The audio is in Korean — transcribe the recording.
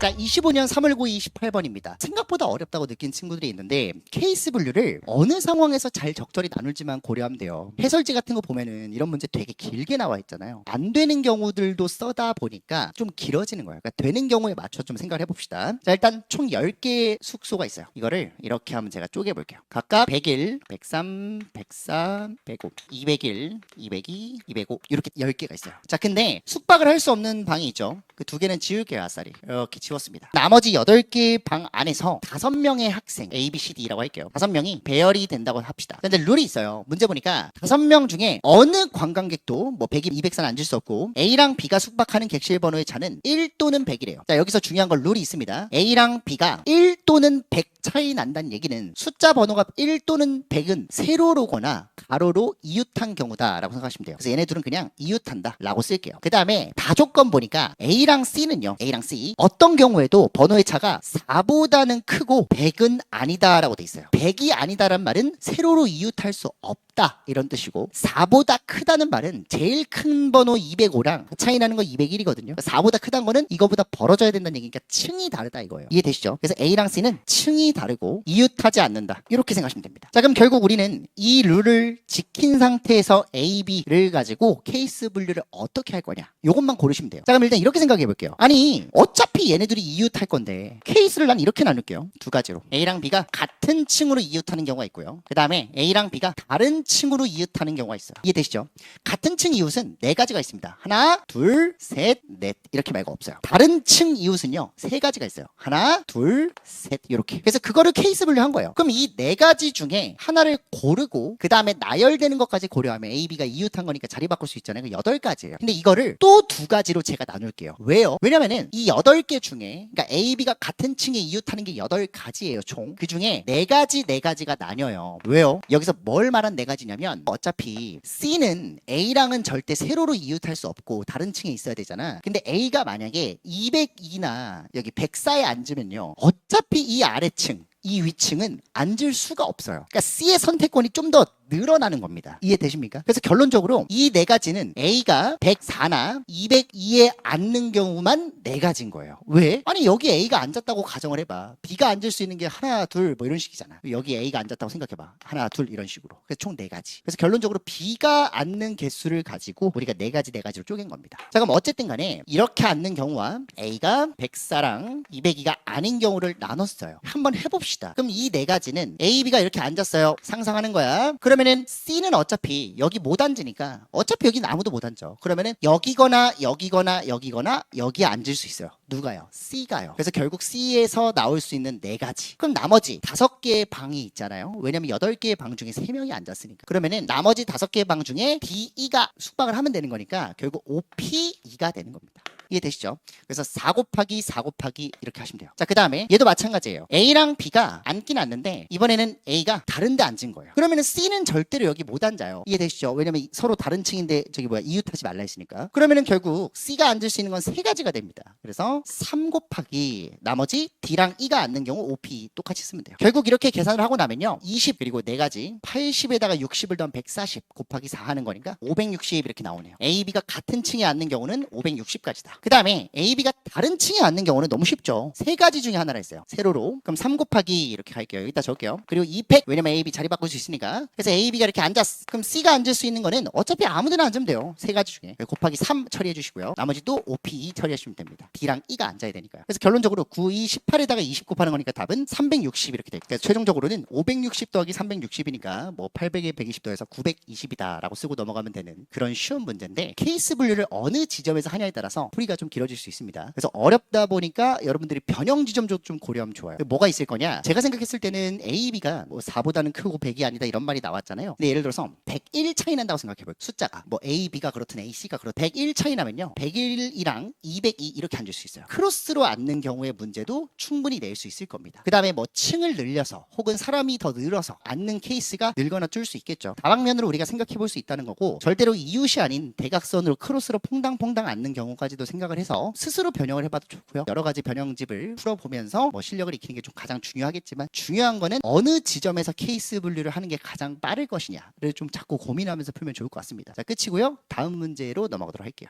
자, 25년 3월 9일 28번입니다. 생각보다 어렵다고 느낀 친구들이 있는데 케이스 분류를 어느 상황에서 잘 적절히 나눌지만 고려하면 돼요. 해설지 같은 거 보면은 이런 문제 되게 길게 나와 있잖아요. 안 되는 경우들도 써다 보니까 좀 길어지는 거예요. 그러니까 되는 경우에 맞춰 좀 생각을 해봅시다. 자, 일단 총 10개의 숙소가 있어요. 이거를 이렇게 한번 제가 쪼개볼게요. 각각 101, 103, 104, 105, 201, 202, 205 이렇게 10개가 있어요. 자, 근데 숙박을 할 수 없는 방이 있죠. 그 두 개는 지울게요. 아싸리. 이렇게 지웠습니다. 나머지 8개 방 안에서 5명의 학생 A, B, C, D라고 할게요. 5명이 배열이 된다고 합시다. 근데 룰이 있어요. 문제 보니까 5명 중에 어느 관광객도 뭐 100일, 200산 앉을 수 없고 A랑 B가 숙박하는 객실 번호의 차는 1 또는 100이래요. 자, 여기서 중요한 건 룰이 있습니다. A랑 B가 1 또는 100 차이 난다는 얘기는 숫자 번호가 1 또는 100은 세로로거나 가로로 이웃한 경우다라고 생각하시면 돼요. 그래서 얘네 둘은 그냥 이웃한다 라고 쓸게요. 그 다음에 다조건 보니까 A랑 C는요. A랑 C 어떤 경우에도 번호의 차가 4보다는 크고 100은 아니다라고 돼 있어요. 100이 아니다란 말은 세로로 이웃할 수 없다 이런 뜻이고 4보다 크다는 말은 제일 큰 번호 205랑 차이 나는 거 201이거든요. 4보다 크다는 거는 이거보다 벌어져야 된다는 얘기니까 층이 다르다 이거예요. 이해되시죠? 그래서 A랑 C는 층이 다르고 이웃하지 않는다 이렇게 생각하시면 됩니다. 자, 그럼 결국 우리는 이 룰을 지킨 상태에서 A, B를 가지고 케이스 분류를 어떻게 할 거냐 이것만 고르시면 돼요. 자, 그럼 일단 이렇게 생각해 볼게요. 아니 어차피 얘네들이 이웃할 건데 케이스를 난 이렇게 나눌게요. 두 가지로 A랑 B가 같은 층으로 이웃하는 경우가 있고요. 그 다음에 A랑 B가 다른 층으로 이웃하는 경우가 있어요. 이해되시죠? 같은 층 이웃은 4가지가 있습니다. 하나, 둘, 셋, 넷 이렇게 말고 없어요. 다른 층 이웃은요 3가지가 있어요. 하나, 둘, 셋 이렇게. 그래서 그거를 케이스 분류한 거예요. 그럼 이 4가지 중에 하나를 고르고 그 다음에 나열되는 것까지 고려하면 A, B가 이웃한 거니까 자리 바꿀 수 있잖아요. 8가지예요. 근데 이거를 또 2가지로 제가 나눌게요. 왜요? 왜냐면은 이 8개 중에 그러니까 A, B가 같은 층에 이웃하는 게 8가지예요. 총. 그 중에 4가지가 나뉘어요. 왜요? 여기서 뭘 말한 4가지냐면 어차피 C는 A랑은 절대 세로로 이웃할 수 없고 다른 층에 있어야 되잖아. 근데 A가 만약에 202나 여기 104에 앉으면요. 어차피 이 아래층 이 위층은 앉을 수가 없어요. 그러니까 C의 선택권이 좀 더 늘어나는 겁니다. 이해되십니까? 그래서 결론적으로 이 4가지는 A가 104나 202에 앉는 경우만 4가지인 거예요. 왜? 아니 여기 A가 앉았다고 가정을 해봐. B가 앉을 수 있는 게 하나, 둘 뭐 이런 식이잖아. 여기 A가 앉았다고 생각해봐. 하나, 둘 이런 식으로. 그래서 총 4가지. 그래서 결론적으로 B가 앉는 개수를 가지고 우리가 4가지로 쪼갠 겁니다. 자, 그럼 어쨌든 간에 이렇게 앉는 경우와 A가 104랑 202가 아닌 경우를 나눴어요. 한번 해봅시다. 그럼 이 4가지는 A, B가 이렇게 앉았어요. 상상하는 거야. 그러면은 C는 어차피 여기 못 앉으니까 어차피 여기는 아무도 못 앉죠. 그러면은 여기거나 여기에 앉을 수 있어요. 누가요? C가요. 그래서 결국 C에서 나올 수 있는 4가지. 그럼 나머지 5개의 방이 있잖아요. 왜냐면 8개의 방 중에 3명이 앉았으니까. 그러면은 나머지 5개의 방 중에 D, E가 숙박을 하면 되는 거니까 결국 OP, E가 되는 겁니다. 이해되시죠? 그래서 4 곱하기 4 곱하기 이렇게 하시면 돼요. 자, 그 다음에 얘도 마찬가지예요. A랑 B가 앉긴 앉는데 이번에는 A가 다른 데 앉은 거예요. 그러면은 C는 절대로 여기 못 앉아요. 이해되시죠? 왜냐면 서로 다른 층인데 이웃하지 말라 했으니까. 그러면은 결국 C가 앉을 수 있는 건 3가지가 됩니다. 그래서 3 곱하기 나머지 D랑 E가 앉는 경우 OP 똑같이 쓰면 돼요. 결국 이렇게 계산을 하고 나면요 20 그리고 4가지 80에다가 60을 더하면 140 곱하기 4 하는 거니까 560 이렇게 나오네요. A, B가 같은 층에 앉는 경우는 560까지다. 그 다음에 A, B가 다른 층에 앉는 경우는 너무 쉽죠. 3가지 중에 하나라 했어요. 세로로. 그럼 3 곱하기 이렇게 갈게요. 여기다 적을게요. 그리고 2팩 왜냐면 A, B 자리 바꿀 수 있으니까. 그래서 A, B가 이렇게 앉았어. 그럼 C가 앉을 수 있는 거는 어차피 아무데나 앉으면 돼요. 3가지 중에. 곱하기 3 처리해 주시고요. 나머지도 OP 처리하시면 됩니다. D랑 E가 앉아야 되니까요. 그래서 결론적으로 9, 2, 18에다가 20 곱하는 거니까 답은 360 이렇게 돼요. 그래서 최종적으로는 560 더하기 360이니까 뭐 800에 120 더해서 920이다 라고 쓰고 넘어가면 되는 그런 쉬운 문제인데 케이스 분류를 어느 지점에서 하냐에 따라서 풀이가 좀 길어질 수 있습니다. 그래서 어렵다 보니까 여러분들이 변형 지점도 좀 고려하면 좋아요. 뭐가 있을 거냐? 제가 생각했을 때는 A, B가 뭐 4보다는 크고 100이 아니다 이런 말이 나왔잖아요. 근데 예를 들어서 101 차이 난다고 생각해봐요. 숫자가 뭐 A, B가 그렇든 A, C가 그렇든 101 차이 나면요 101이랑 202 이렇게 앉을 수 있어요. 크로스로 앉는 경우의 문제도 충분히 낼 수 있을 겁니다. 그 다음에 뭐 층을 늘려서 혹은 사람이 더 늘어서 앉는 케이스가 늘거나 줄 수 있겠죠. 다방면으로 우리가 생각해 볼 수 있다는 거고 절대로 이웃이 아닌 대각선으로 크로스로 퐁당퐁당 앉는 경우까지도 생각을 해서 스스로 변형을 해봐도 좋고요. 여러 가지 변형집을 풀어보면서 뭐 실력을 익히는 게 좀 가장 중요하겠지만 중요한 거는 어느 지점에서 케이스 분류를 하는 게 가장 빠를 것이냐를 좀 자꾸 고민하면서 풀면 좋을 것 같습니다. 자, 끝이고요. 다음 문제로 넘어가도록 할게요.